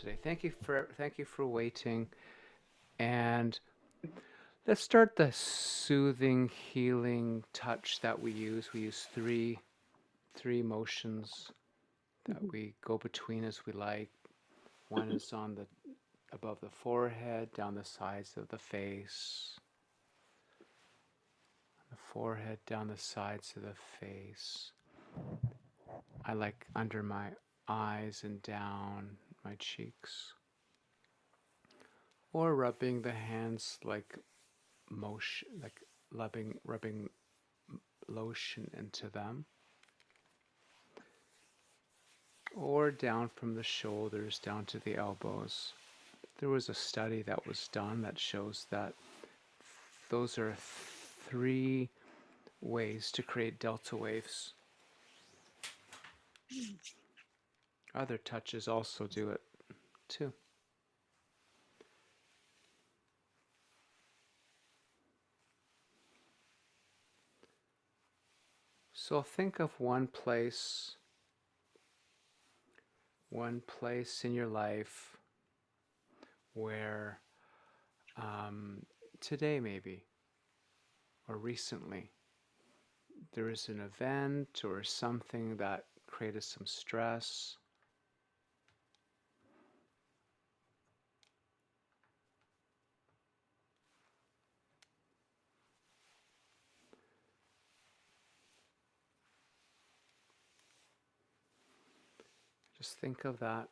today. Thank you for waiting. And let's start the soothing, healing touch that we use. We use three motions that we go between as we like. One is on the above the forehead, down the sides of the face. The forehead, down the sides of the face. I like under my eyes and down my cheeks. Or rubbing the hands like motion, like rubbing lotion into them. Or down from the shoulders down to the elbows. There was a study that was done that shows that those are three ways to create delta waves. Other touches also do it too. So think of one place in your life where today maybe, or recently, there is an event or something that created some stress. Just think of that,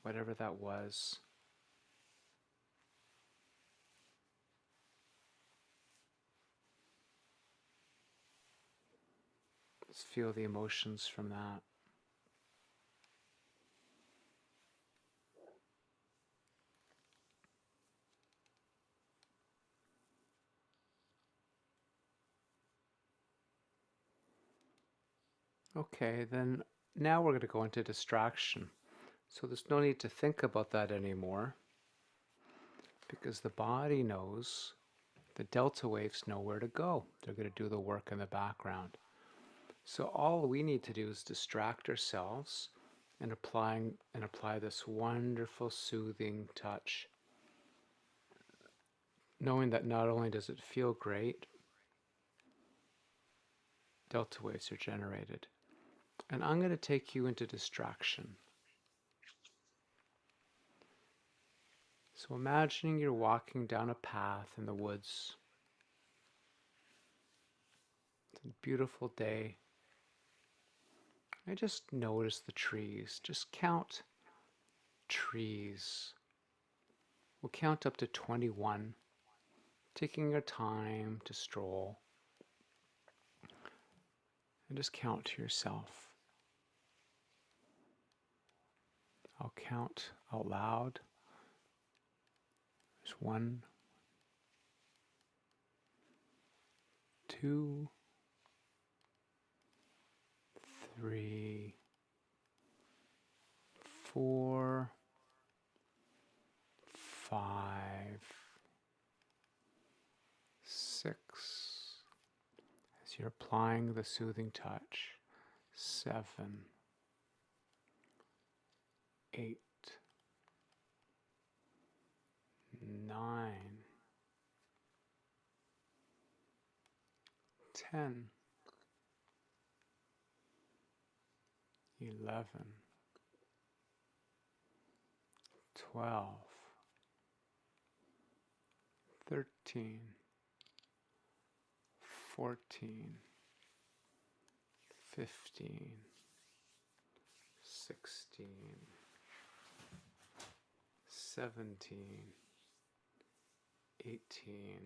whatever that was. Just feel the emotions from that. Okay, then now we're going to go into distraction. So there's no need to think about that anymore because the body knows, the delta waves know where to go. They're going to do the work in the background. So all we need to do is distract ourselves and apply this wonderful soothing touch, knowing that not only does it feel great, delta waves are generated. And I'm going to take you into distraction. So imagining you're walking down a path in the woods. It's a beautiful day. I just notice the trees. Just count trees. We'll count up to 21, taking your time to stroll. And just count to yourself. I'll count out loud. There's 1, 2, 3, 4, 5, 6. As you're applying the soothing touch, 7, 8, 9, 10, 11, 12, 13, 14, 15, 16, 17, 18,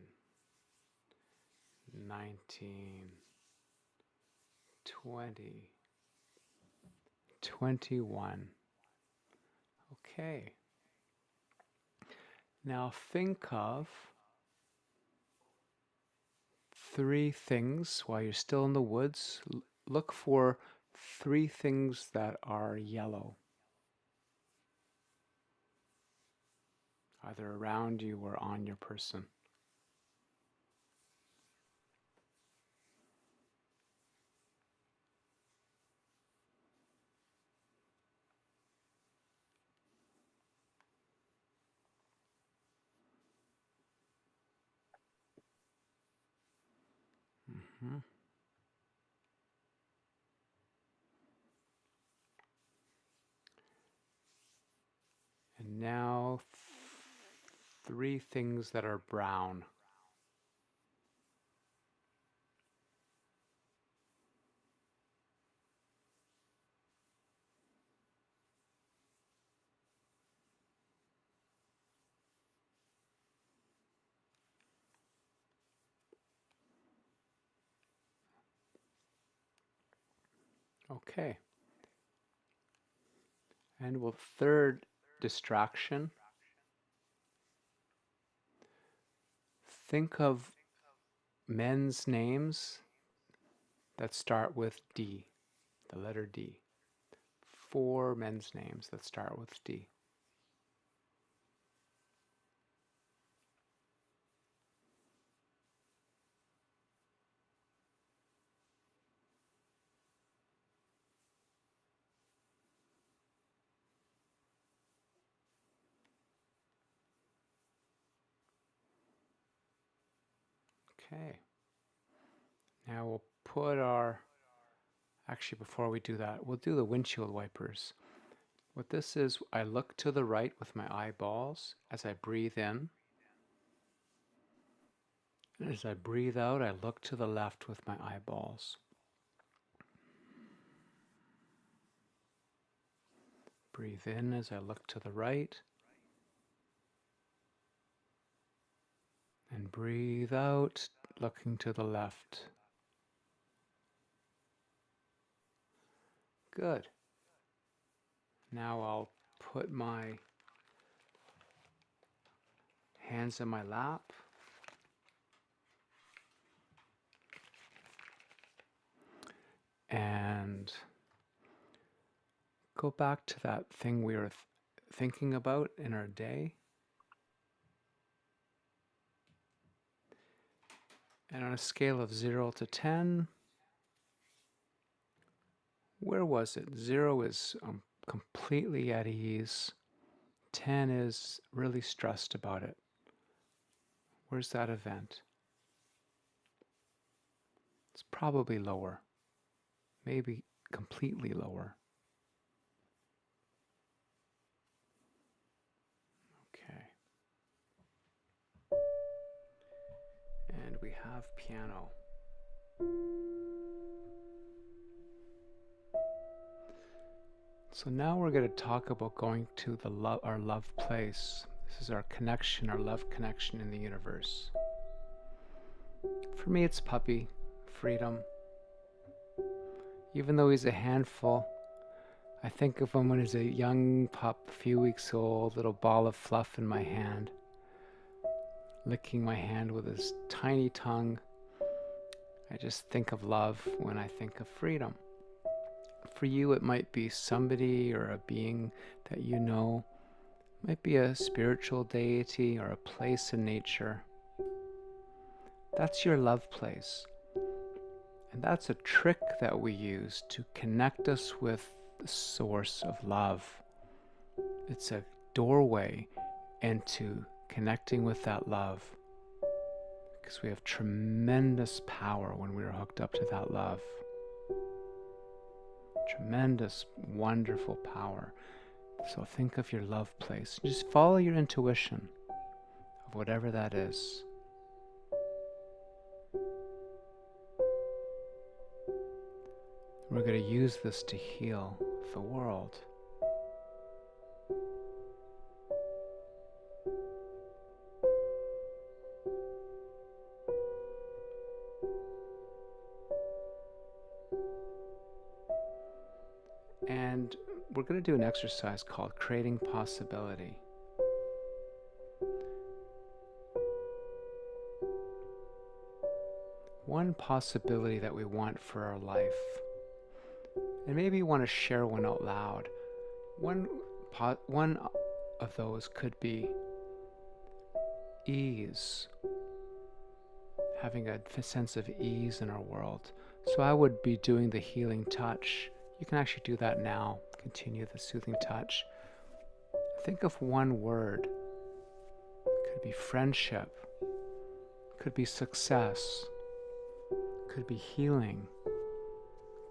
19, 20, 21. Okay. Now think of 3 things while you're still in the woods. Look for 3 things that are yellow, either around you or on your person. Mhm. And now three things that are brown. Okay. And well, third distraction. Think of men's names that start with D, the letter D. 4 men's names that start with D. Okay. Now we'll put our, actually before we do that, we'll do the windshield wipers. What this is, I look to the right with my eyeballs as I breathe in. And as I breathe out, I look to the left with my eyeballs. Breathe in as I look to the right. And breathe out, looking to the left. Good. Now I'll put my hands in my lap. And go back to that thing we were thinking about in our day. And on a scale of 0 to 10, where was it? 0 is completely at ease. 10 is really stressed about it. Where's that event? It's probably lower. Maybe completely lower. Okay. And we have piano. So now we're going to talk about going to our love place. This is our connection, our love connection in the universe. For me, it's puppy, freedom. Even though he's a handful, I think of him when he's a young pup, a few weeks old, little ball of fluff in my hand, licking my hand with his tiny tongue. I just think of love when I think of freedom. For you, it might be somebody or a being that you know. It might be a spiritual deity or a place in nature. That's your love place. And that's a trick that we use to connect us with the source of love. It's a doorway into connecting with that love. Because we have tremendous power when we are hooked up to that love. Tremendous, wonderful power. So think of your love place. Just follow your intuition of whatever that is. We're going to use this to heal the world. And we're going to do an exercise called Creating Possibility. One possibility that we want for our life. And maybe you want to share one out loud. One of those could be ease. Having a sense of ease in our world. So I would be doing the healing touch. You can actually do that now. Continue the soothing touch. Think of one word. Could be friendship. Could be success. could be healing,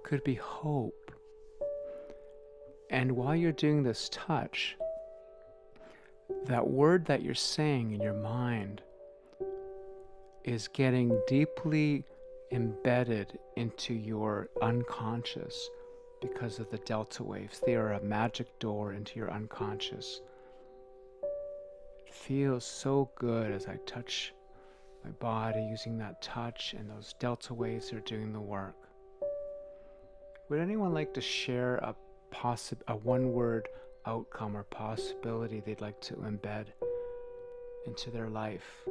could be hope. And while you're doing this touch, that word that you're saying in your mind is getting deeply embedded into your unconscious because of the delta waves. They are a magic door into your unconscious. It feels so good as I touch my body using that touch, and those delta waves are doing the work. Would anyone like to share a one-word outcome or possibility they'd like to embed into their life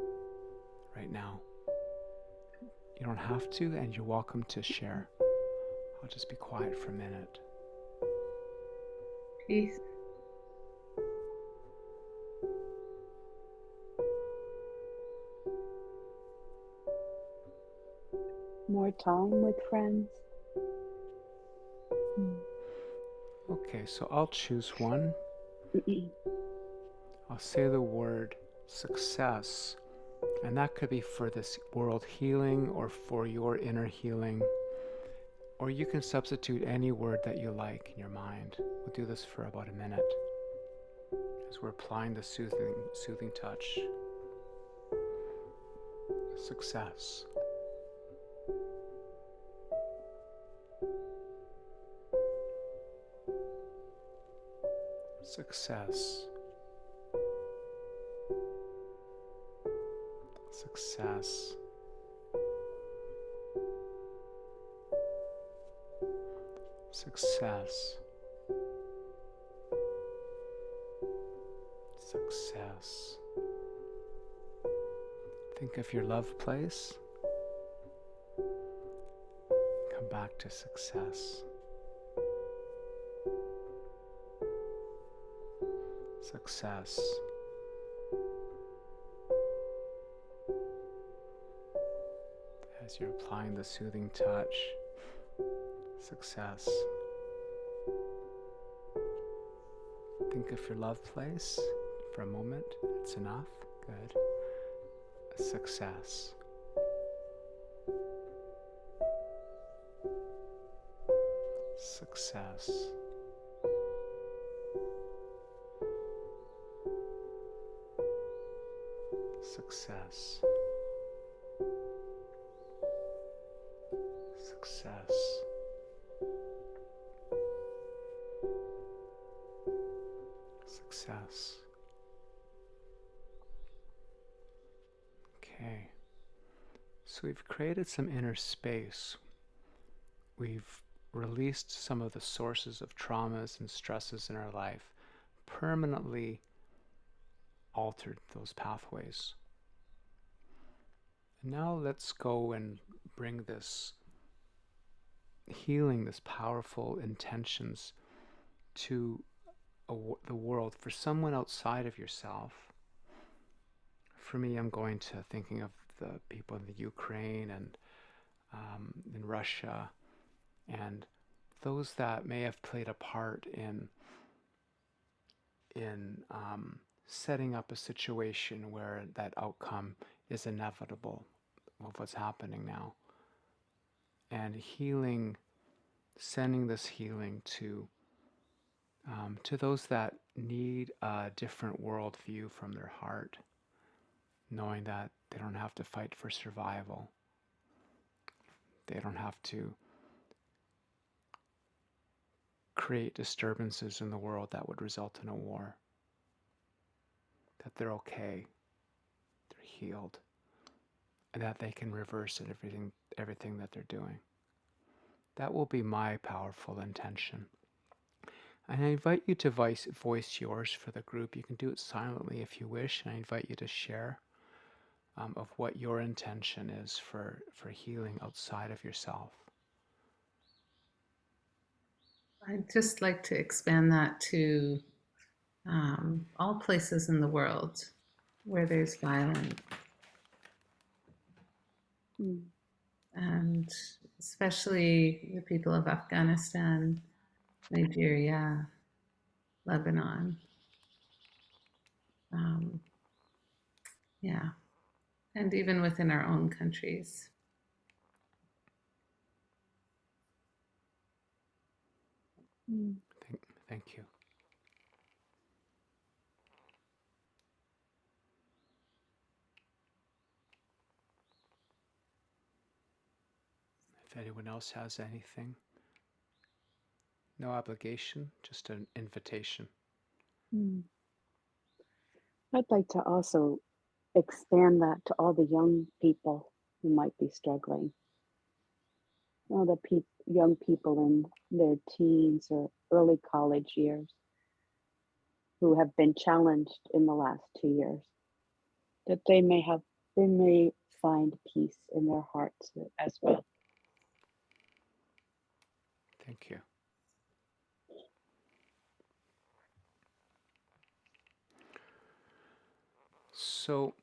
right now? You don't have to, and you're welcome to share. I'll just be quiet for a minute. Peace. More time with friends. Okay, so I'll choose one. I'll say the word success, and that could be for this world healing or for your inner healing, or you can substitute any word that you like in your mind. We'll do this for about a minute as we're applying the soothing touch. Success. Success. Success. Success. Success. Think of your love place. Come back to success. Success. As you're applying the soothing touch, success. Think of your love place for a moment. That's enough. Good. Success. Success. Success. Success. Success. Okay. So we've created some inner space. We've released some of the sources of traumas and stresses in our life, permanently altered those pathways. And now let's go and bring this healing, this powerful intentions to the world for someone outside of yourself. For me, I'm going to thinking of the people in the Ukraine and in Russia, and those that may have played a part in setting up a situation where that outcome is inevitable of what's happening now. And healing, sending this healing to those that need a different worldview from their heart, knowing that they don't have to fight for survival. They don't have to create disturbances in the world that would result in a war. That they're okay, they're healed, and that they can reverse everything that they're doing. That will be my powerful intention. And I invite you to voice yours for the group. You can do it silently if you wish, and I invite you to share of what your intention is for healing outside of yourself. I'd just like to expand that to all places in the world where there's violence. And especially the people of Afghanistan, Nigeria, Lebanon. Yeah. And even within our own countries. Thank you. If anyone else has anything, no obligation, just an invitation. Mm. I'd like to also expand that to all the young people who might be struggling. All the young people in their teens or early college years who have been challenged in the last 2 years, that they may find peace in their hearts as well. Thank you. So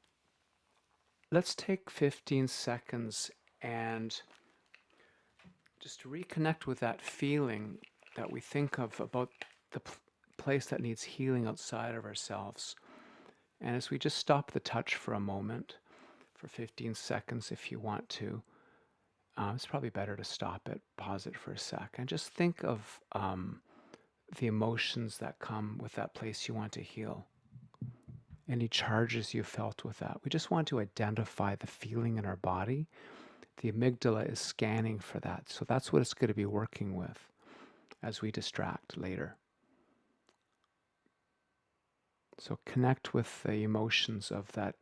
let's take 15 seconds and just reconnect with that feeling that we think of about the place that needs healing outside of ourselves. And as we just stop the touch for a moment, for 15 seconds if you want to, it's probably better to stop it, pause it for a sec, and just think of the emotions that come with that place you want to heal. Any charges you felt with that. We just want to identify the feeling in our body. The amygdala is scanning for that. So that's what it's going to be working with as we distract later. So connect with the emotions of that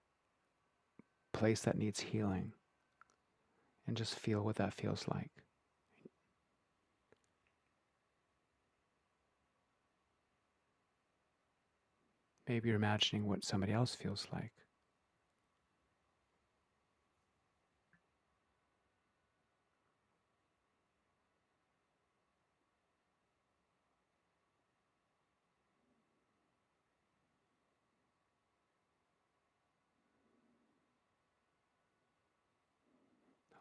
place that needs healing and just feel what that feels like. Maybe you're imagining what somebody else feels like.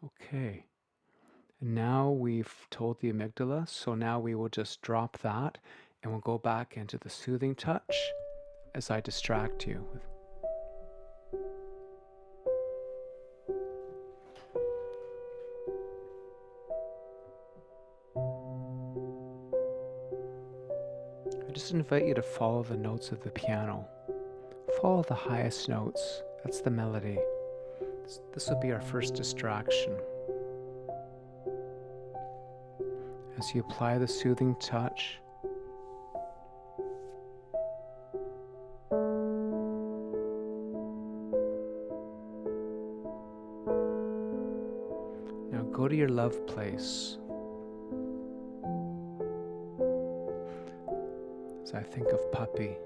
Okay. And now we've told the amygdala, so now we will just drop that and we'll go back into the soothing touch as I distract you. I just invite you to follow the notes of the piano. Follow the highest notes. That's the melody. This will be our first distraction. As you apply the soothing touch, now go to your love place. As I think of puppy,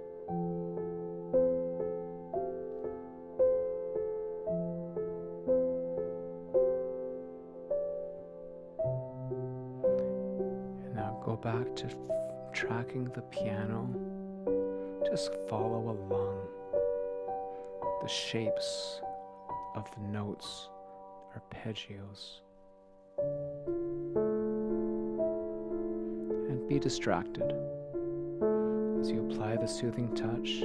and now go back to tracking the piano. Just follow along the shapes of the notes, arpeggios, and be distracted as you apply the soothing touch.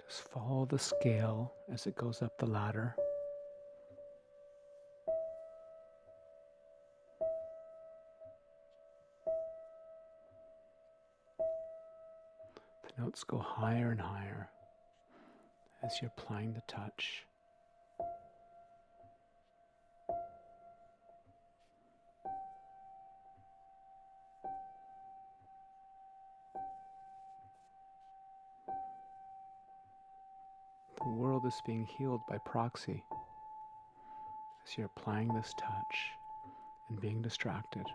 Just follow the scale as it goes up the ladder. notes go higher and higher as you're applying the touch. The world is being healed by proxy as you're applying this touch and being distracted.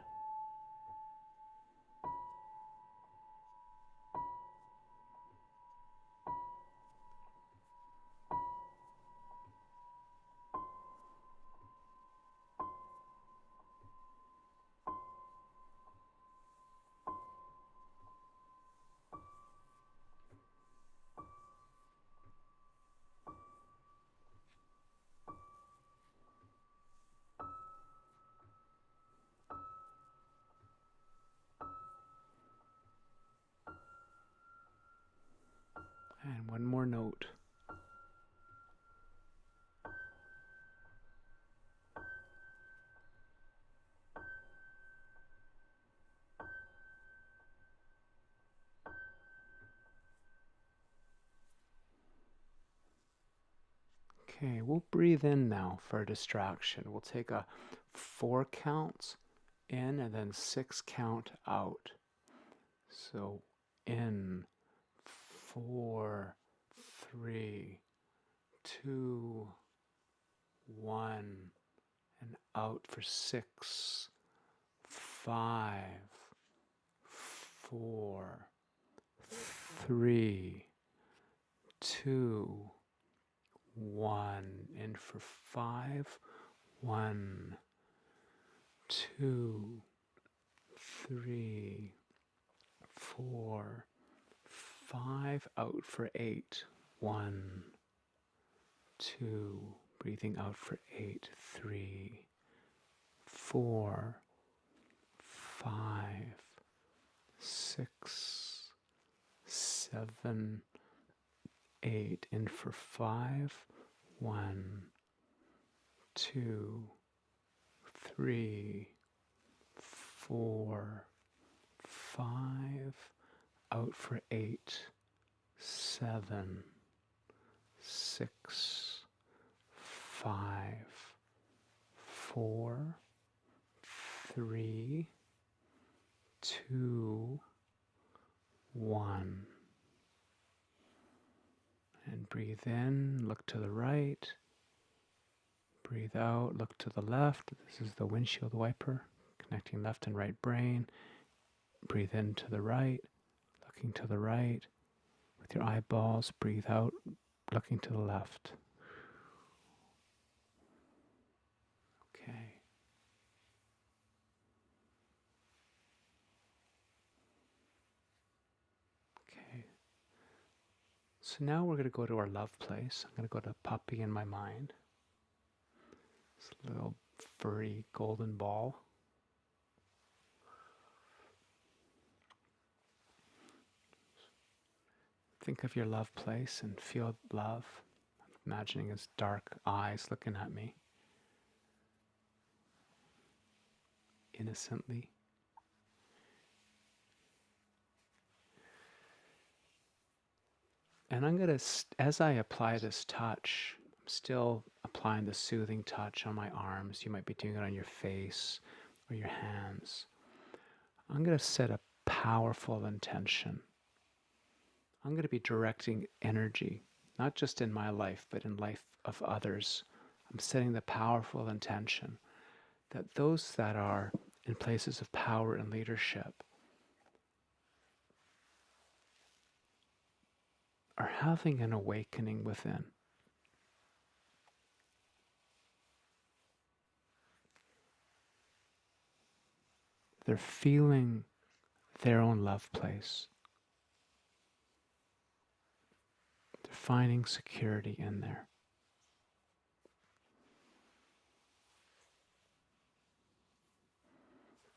And one more note. Okay, we'll breathe in now for a distraction. We'll take a 4 counts in and then 6 count out. So in 4, 3, 2, 1, and out for 6, 5, 4, 3, 2, 1, in for 5, 1, 2, 3, 4, 5, out for 8, 1, 2, breathing out for 8, 3, 4, 5, 6, 7, 8, in for 5, 1, 2, 3, 4, 5, out for 8, 7, 6, 5, 4, 3, 2, 1. And breathe in, look to the right. Breathe out, look to the left. This is the windshield wiper, connecting left and right brain. Breathe in to the right, looking to the right. With your eyeballs, breathe out, looking to the left. Okay. Okay. So now we're going to go to our love place. I'm going to go to puppy in my mind. This little furry golden ball. Think of your love place and feel love. I'm imagining his dark eyes looking at me innocently. And I'm going to, as I apply this touch, I'm still applying the soothing touch on my arms. You might be doing it on your face or your hands. I'm going to set a powerful intention. I'm going to be directing energy, not just in my life, but in life of others. I'm setting the powerful intention that those that are in places of power and leadership are having an awakening within. They're feeling their own love place. They're finding security in there.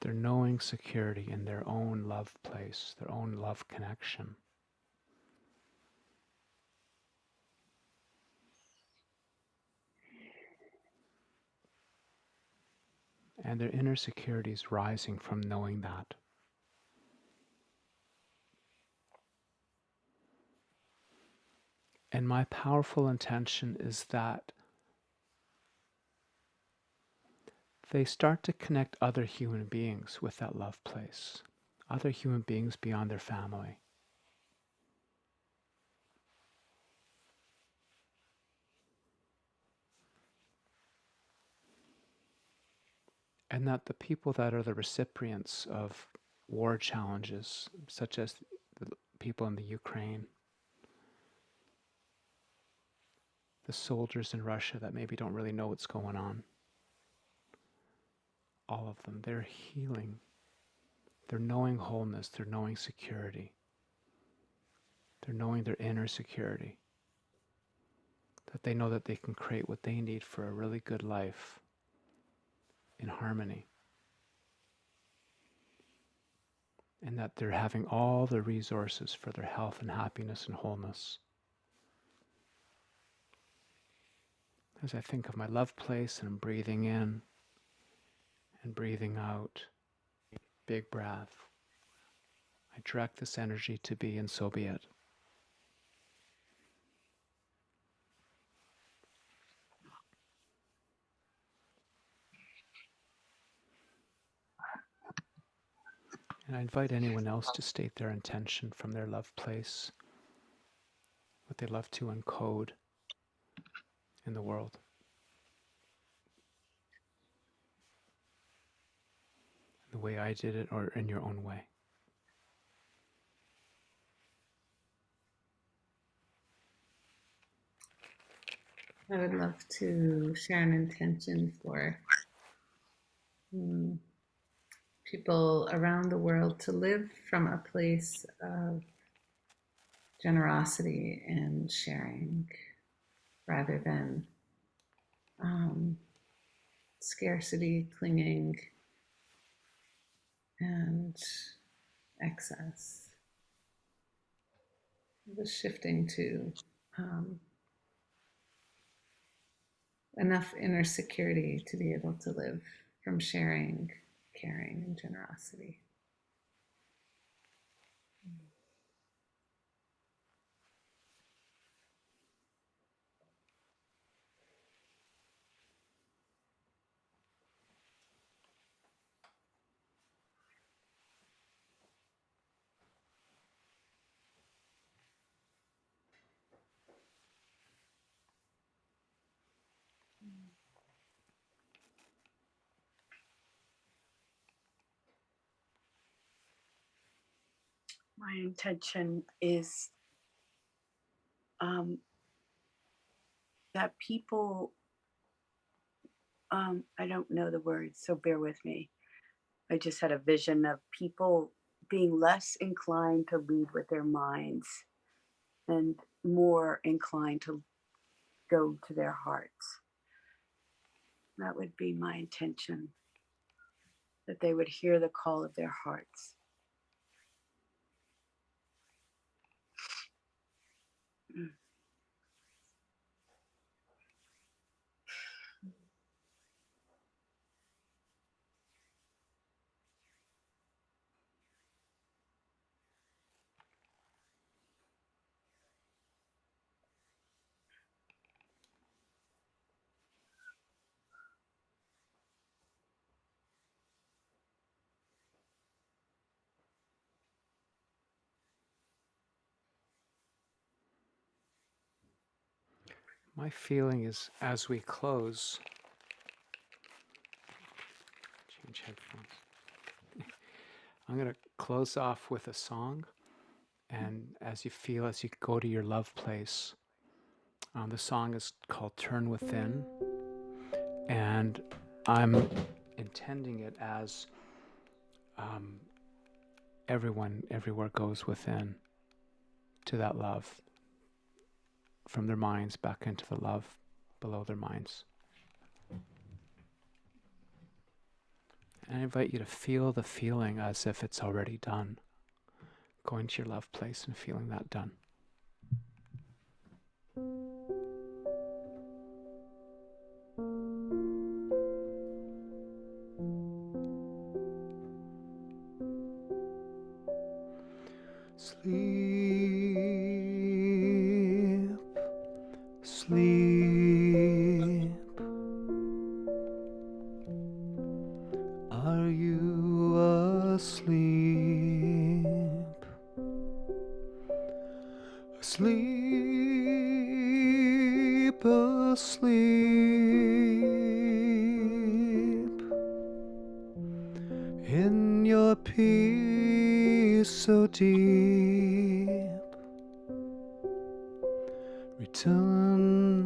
They're knowing security in their own love place, their own love connection. And their inner security is rising from knowing that. And my powerful intention is that they start to connect other human beings with that love place, other human beings beyond their family. And that the people that are the recipients of war challenges, such as the people in the Ukraine, the soldiers in Russia that maybe don't really know what's going on, all of them, they're healing. They're knowing wholeness, they're knowing security. They're knowing their inner security. That they know that they can create what they need for a really good life in harmony. And that they're having all the resources for their health and happiness and wholeness. As I think of my love place and I'm breathing in and breathing out, big breath, I direct this energy to be, and so be it. And I invite anyone else to state their intention from their love place, what they love to encode in the world. The way I did it, or in your own way. I would love to share an intention for people around the world to live from a place of generosity and sharing rather than scarcity, clinging, and excess. The shifting to enough inner security to be able to live from sharing, caring, and generosity. My intention is that people, I don't know the words, so bear with me. I just had a vision of people being less inclined to lead with their minds and more inclined to go to their hearts. That would be my intention, that they would hear the call of their hearts. My feeling is, as we close, change headphones. I'm going to close off with a song, and as you feel, as you go to your love place, the song is called Turn Within, and I'm intending it as everyone everywhere goes within to that love, from their minds back into the love below their minds. And I invite you to feel the feeling as if it's already done. Going to your love place and feeling that done. Sleep asleep in your peace so deep. Return,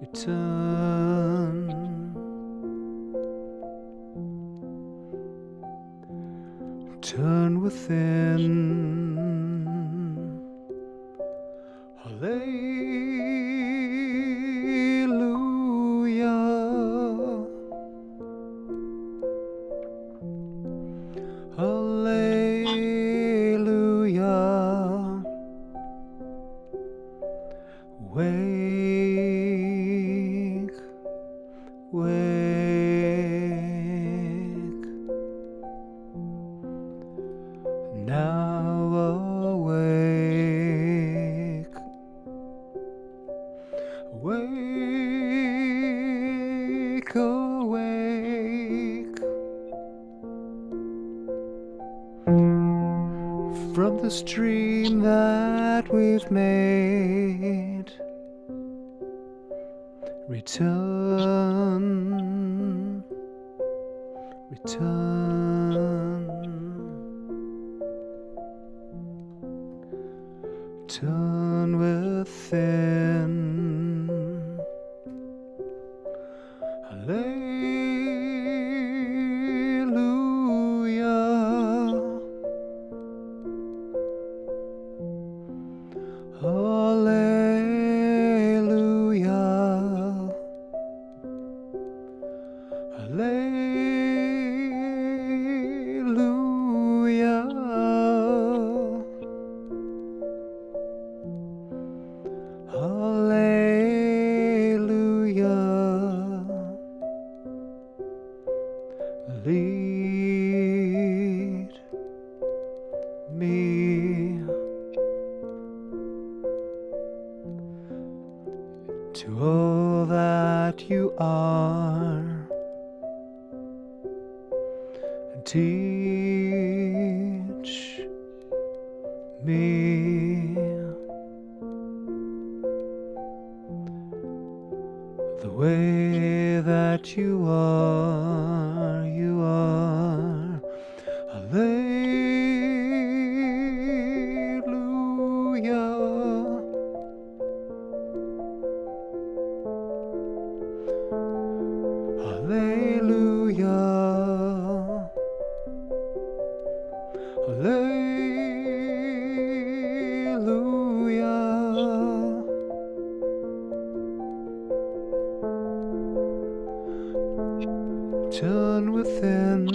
return. Turn within. Hallelujah. Hallelujah. Wake, wake. Now awake. Awake, awake. From this dream that we've made, return, return. Turn within. Hallelujah. Hallelujah. Hallelujah. Hallelujah. Lead me to all that you are, and teach me the way that you are, you are. Hallelujah. Hallelujah. Hallelujah. Turn within.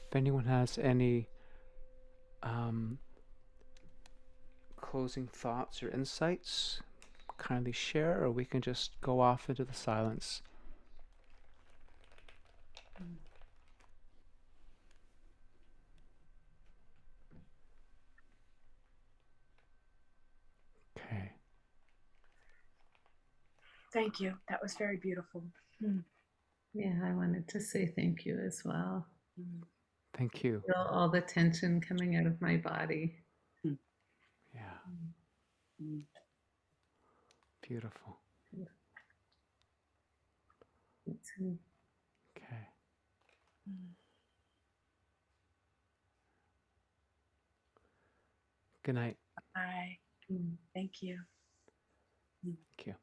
If anyone has any closing thoughts or insights, kindly share, or we can just go off into the silence. Thank you. That was very beautiful. Yeah, I wanted to say thank you as well. Thank you. Feel all the tension coming out of my body. Yeah, Mm. beautiful. It's- Okay. Good night. Bye. Thank you. Thank you.